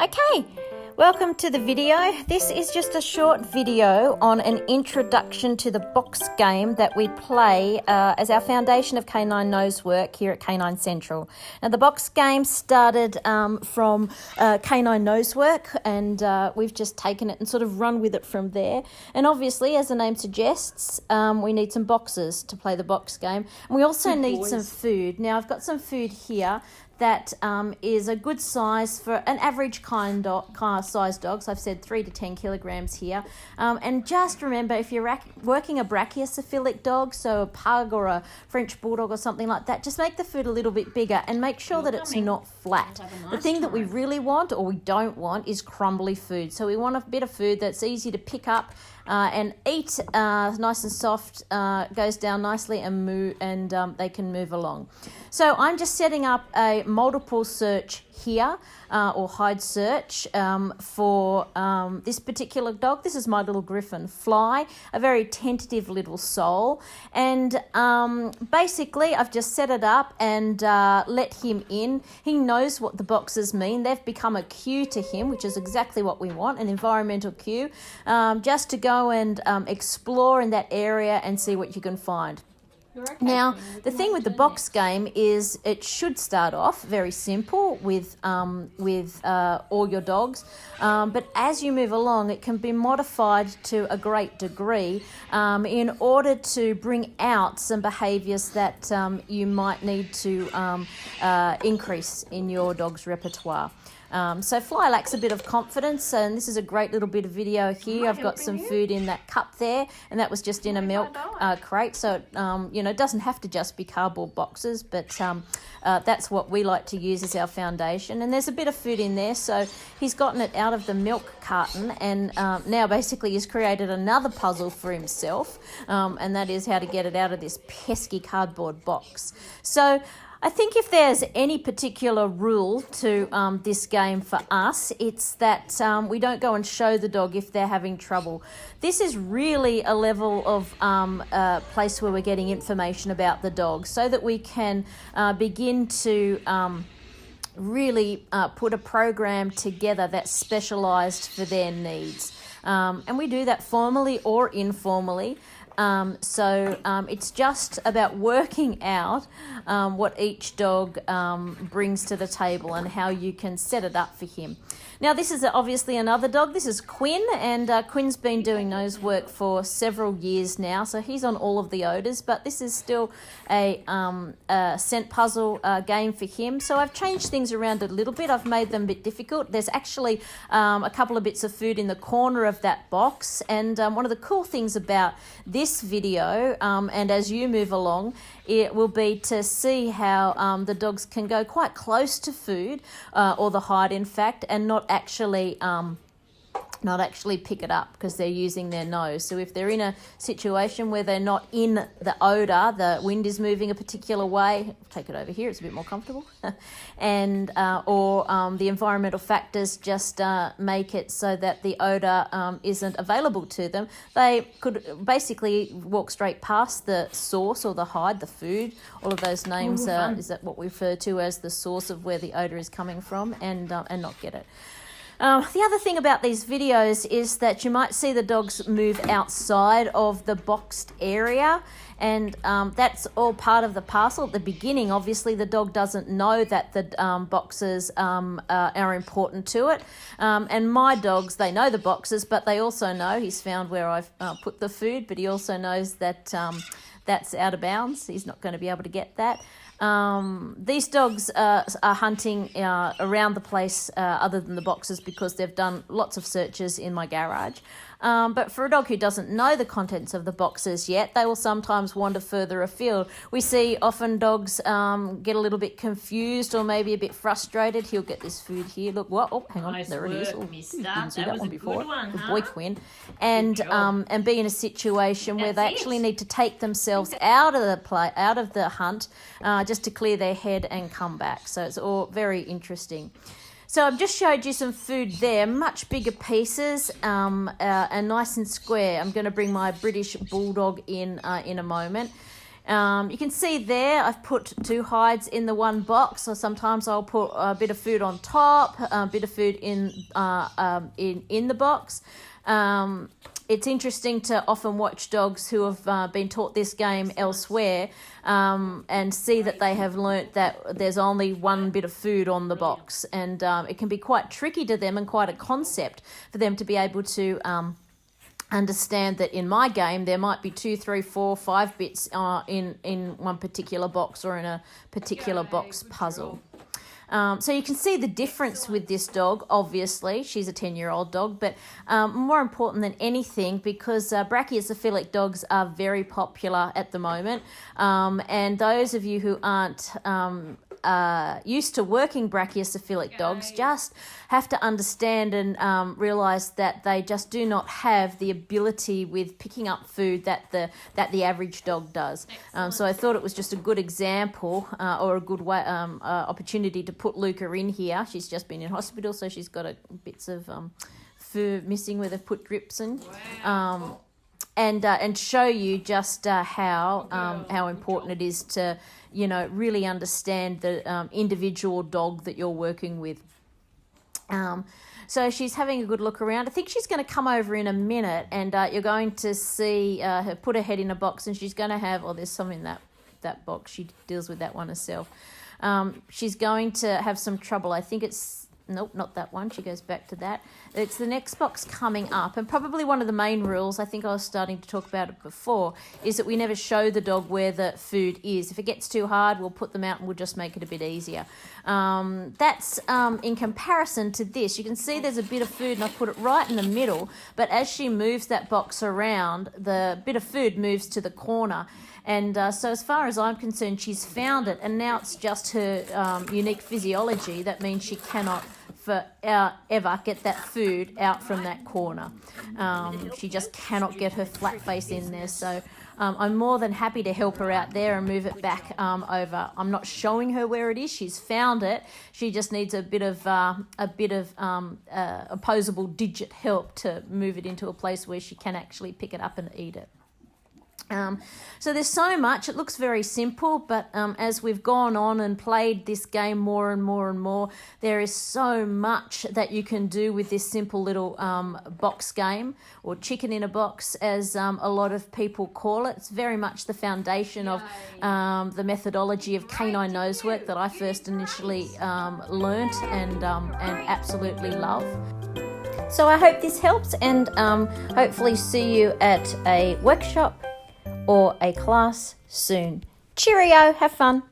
Okay, welcome to the video. This is just a short video on an introduction to the box game that we play as our foundation of canine nose work here at Canine Central. Now the box game started from canine nose work, and we've just taken it and sort of run with it from there. And obviously, as the name suggests, we need some boxes to play the box game. And we also need some food. Now I've got some food here that is a good size for an average size dog. So I've said 3 to 10 kilograms here. And just remember, if you're working a brachiocephalic dog, so a pug or a French bulldog or something like that, just make the food a little bit bigger and make sure that it's not flat. The thing that we really want, or we don't want, is crumbly food. So we want a bit of food that's easy to pick up and eat, nice and soft, goes down nicely and move, and they can move along. So I'm just setting up a multiple search here, or hide search for this particular dog. This is my little Griffin Fly, a very tentative little soul. And basically I've just set it up and let him in. He knows what the boxes mean. They've become a cue to him, which is exactly what we want, an environmental cue, just to go and explore in that area and see what you can find. Now, the thing with the box game is it should start off very simple with all your dogs, but as you move along, it can be modified to a great degree in order to bring out some behaviours that you might need to increase in your dog's repertoire. So Fly lacks a bit of confidence, and this is a great little bit of video here. I've got some food in that cup there, and that was just in a milk crate. So, it doesn't have to just be cardboard boxes, but that's what we like to use as our foundation. And there's a bit of food in there, so he's gotten it out of the milk carton, and now basically he's created another puzzle for himself, and that is how to get it out of this pesky cardboard box. So I think if there's any particular rule to this game for us, it's that we don't go and show the dog if they're having trouble. This is really a level of place where we're getting information about the dog so that we can begin to really put a program together that's specialised for their needs. And we do that formally or informally. So it's just about working out what each dog brings to the table and how you can set it up for him. Now, this is obviously another dog. This is Quinn, and Quinn's been doing nose work for several years now, so he's on all of the odours, but this is still a scent puzzle game for him. So I've changed things around a little bit. I've made them a bit difficult. There's actually a couple of bits of food in the corner of that box, and one of the cool things about this video, and as you move along, it will be to see how the dogs can go quite close to food, or the hide in fact, and not actually pick it up because they're using their nose. So if they're in a situation where they're not in the odour, the wind is moving a particular way, take it over here, it's a bit more comfortable, and or the environmental factors just make it so that the odour isn't available to them, they could basically walk straight past the source or the hide, the food, all of those names is that what we refer to as the source of where the odour is coming from, and not get it. The other thing about these videos is that you might see the dogs move outside of the boxed area, and that's all part of the parcel. At the beginning, obviously, the dog doesn't know that the boxes are important to it. And my dogs, they know the boxes, but they also know, he's found where I've put the food, but he also knows that that's out of bounds. He's not going to be able to get that. These dogs are hunting around the place other than the boxes because they've done lots of searches in my garage. But for a dog who doesn't know the contents of the boxes yet, they will sometimes wander further afield. We see often dogs get a little bit confused or maybe a bit frustrated. He'll get this food here. Look, what? Oh, hang on, nice there it is. Oh, didn't see that one before. Good boy, Quinn. And be in a situation where they actually need to take themselves out of the hunt, just to clear their head and come back. So it's all very interesting. So I've just showed you some food there, much bigger pieces, and nice and square. I'm going to bring my British Bulldog in a moment. You can see there I've put 2 hides in the one box, so sometimes I'll put a bit of food on top, a bit of food in the box. It's interesting to often watch dogs who have been taught this game elsewhere and see that they have learnt that there's only one bit of food on the box, and it can be quite tricky to them and quite a concept for them to be able to understand that in my game there might be 2, 3, 4, 5 bits in one particular box or in a particular box puzzle. So you can see the difference with this dog. Obviously, she's a 10-year-old dog, but more important than anything, because brachiocephalic dogs are very popular at the moment, and those of you who aren't used to working brachiocephalic dogs just have to understand and realise that they just do not have the ability with picking up food that the average dog does. So I thought it was just a good example or a good way, opportunity to put Luca in here. She's just been in hospital, so she's got bits of fur missing where they've put drips in. Wow. And show you just how important it is to, really understand the individual dog that you're working with. So she's having a good look around. I think she's going to come over in a minute, and you're going to see her put her head in a box, and she's going to have, there's some in that box. She deals with that one herself. She's going to have some trouble. I think nope, not that one. She goes back to that. It's the next box coming up. And probably one of the main rules, I think I was starting to talk about it before, is that we never show the dog where the food is. If it gets too hard, we'll put them out and we'll just make it a bit easier. That's in comparison to this. You can see there's a bit of food and I put it right in the middle, but as she moves that box around, the bit of food moves to the corner. And so as far as I'm concerned, she's found it, and now it's just her unique physiology that means she cannot ever get that food out from that corner. She just cannot get her flat face in there. So I'm more than happy to help her out there and move it back over. I'm not showing her where it is. She's found it. She just needs a bit of opposable digit help to move it into a place where she can actually pick it up and eat it. So there's so much. It looks very simple, but as we've gone on and played this game more and more and more, there is so much that you can do with this simple little box game, or chicken in a box, as a lot of people call it. It's very much the foundation of the methodology of canine nosework that I first initially learnt and absolutely love. So I hope this helps, and hopefully see you at a workshop or a class soon. Cheerio, have fun.